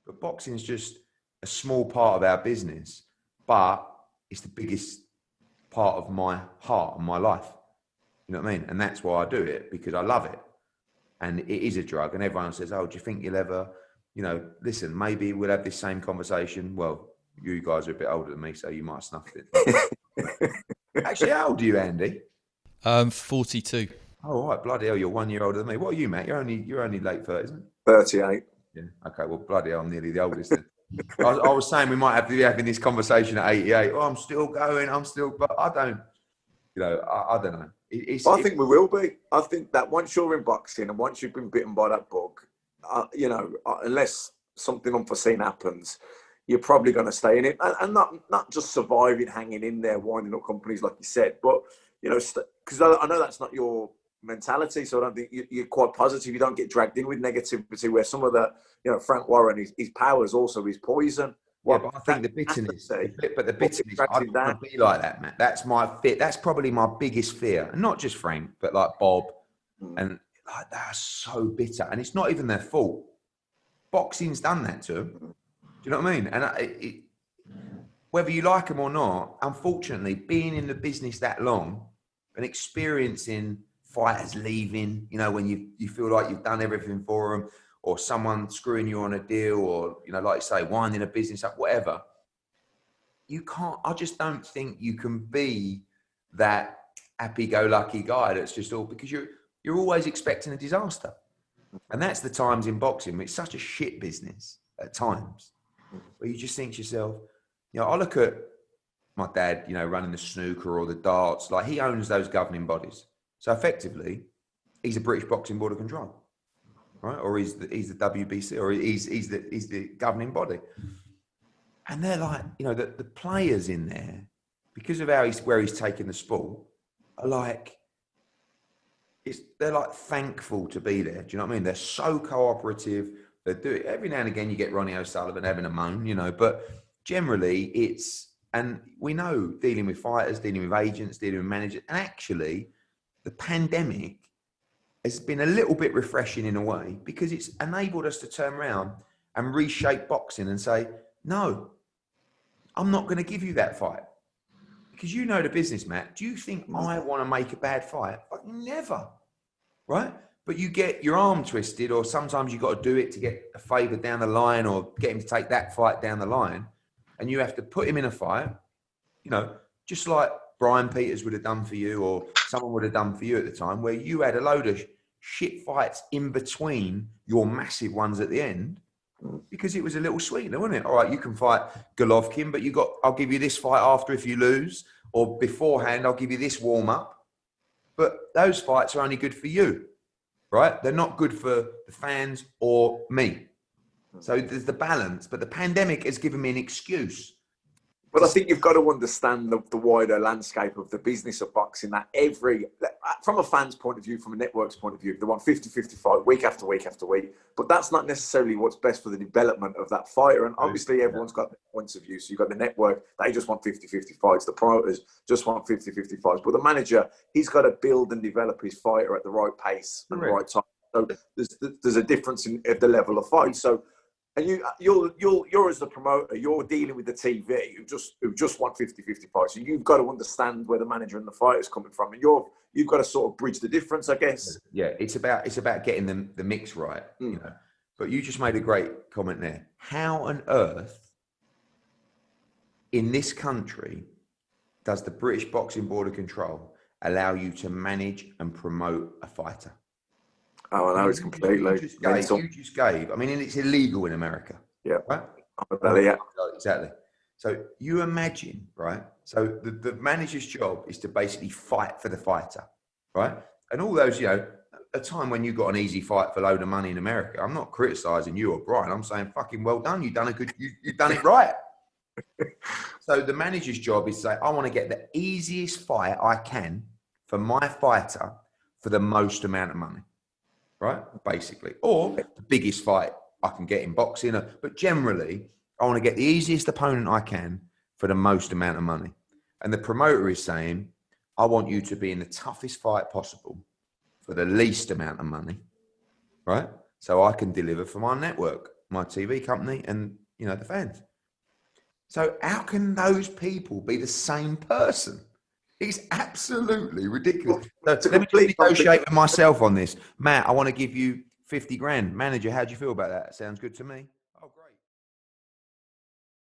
But boxing is just a small part of our business, but it's the biggest part of my heart and my life. You know what I mean? And that's why I do it, because I love it. And it is a drug. And everyone says, oh, do you think you'll ever, listen, maybe we'll have this same conversation. Well, you guys are a bit older than me, so you might have snuffed it. Actually, how old are you, Andy? 42. Oh, all right, bloody hell, you're 1 year older than me. What are you, Matt? You're only late 30s, isn't it? 38. Yeah. Okay. Well, bloody hell, I'm nearly the oldest then. I was saying we might have to be having this conversation at 88. Oh, I'm still going. But I don't. I don't know. I think we will be. I think that once you're in boxing and once you've been bitten by that bug, unless something unforeseen happens, you're probably going to stay in it, and not just surviving, hanging in there, winding up companies like you said, but because I know that's not your mentality, so I don't think you're quite positive. You don't get dragged in with negativity, where some of the, Frank Warren, his power is also his poison. Well, but I think the bitterness, I don't want to be like that, Matt. That's my fear. That's probably my biggest fear. And not just Frank, but like Bob. And like, they're so bitter. And it's not even their fault. Boxing's done that to them. Do you know what I mean? And whether you like them or not, unfortunately, being in the business that long and experiencing fighters leaving, when you feel like you've done everything for them, or someone screwing you on a deal, or, like you say, winding a business up, whatever. I just don't think you can be that happy-go-lucky guy that's just all, because you're always expecting a disaster. And that's the times in boxing. It's such a shit business at times, where you just think to yourself, I look at my dad, running the snooker or the darts, like he owns those governing bodies. So effectively, he's a British Boxing Board of Control. Right, or he's the WBC, or he's the governing body, and they're like, the players in there, because of where he's taken the sport, are like, they're like thankful to be there. Do you know what I mean? They're so cooperative. They do it every now and again. You get Ronnie O'Sullivan having a moan, but generally and we know, dealing with fighters, dealing with agents, dealing with managers, and actually, the pandemic has been a little bit refreshing in a way, because it's enabled us to turn around and reshape boxing and say, no, I'm not going to give you that fight. Because the business, Matt. Do you think I want to make a bad fight? Never. Right? But you get your arm twisted, or sometimes you've got to do it to get a favour down the line, or get him to take that fight down the line. And you have to put him in a fight, just like Brian Peters would have done for you, or someone would have done for you at the time, where you had a load of shit fights in between your massive ones at the end, because it was a little sweetener, wasn't it? All right, you can fight Golovkin, but I'll give you this fight after if you lose, or beforehand, I'll give you this warm up. But those fights are only good for you, right? They're not good for the fans or me. So there's the balance, but the pandemic has given me an excuse. But I think you've got to understand the wider landscape of the business of boxing, that from a fan's point of view, from a network's point of view, they want 50-50 fight week after week after week. But that's not necessarily what's best for the development of that fighter. And obviously everyone's got their points of view. So you've got the network, they just want 50-50 fights. The promoters just want 50-50 fights. But the manager, he's got to build and develop his fighter at the right pace and the right time. So there's a difference in the level of fight. So, and you're as the promoter, you're dealing with the TV who just want 50-50 fights. So you've got to understand where the manager and the fighter is coming from, and you've got to sort of bridge the difference, I guess. Yeah, it's about getting the mix right, But you just made a great comment there. How on earth in this country does the British Boxing Board of Control allow you to manage and promote a fighter? Oh, I know, it's completely. You just gave. I mean, and it's illegal in America. Yeah. Right? Yeah. Exactly. So you imagine, right? So the manager's job is to basically fight for the fighter, right? And all those, a time when you got an easy fight for a load of money in America, I'm not criticising you or Brian. I'm saying fucking well done. You've done you've done it right. So the manager's job is to say, I want to get the easiest fight I can for my fighter for the most amount of money. Right, basically, or the biggest fight I can get in boxing. But generally, I want to get the easiest opponent I can for the most amount of money. And the promoter is saying, I want you to be in the toughest fight possible for the least amount of money, right? So I can deliver for my network. my TV company, and the fans. So how can those people be the same person? It's absolutely ridiculous. So let me negotiate with myself on this. Matt, I want to give you 50 grand. Manager, how do you feel about that? Sounds good to me.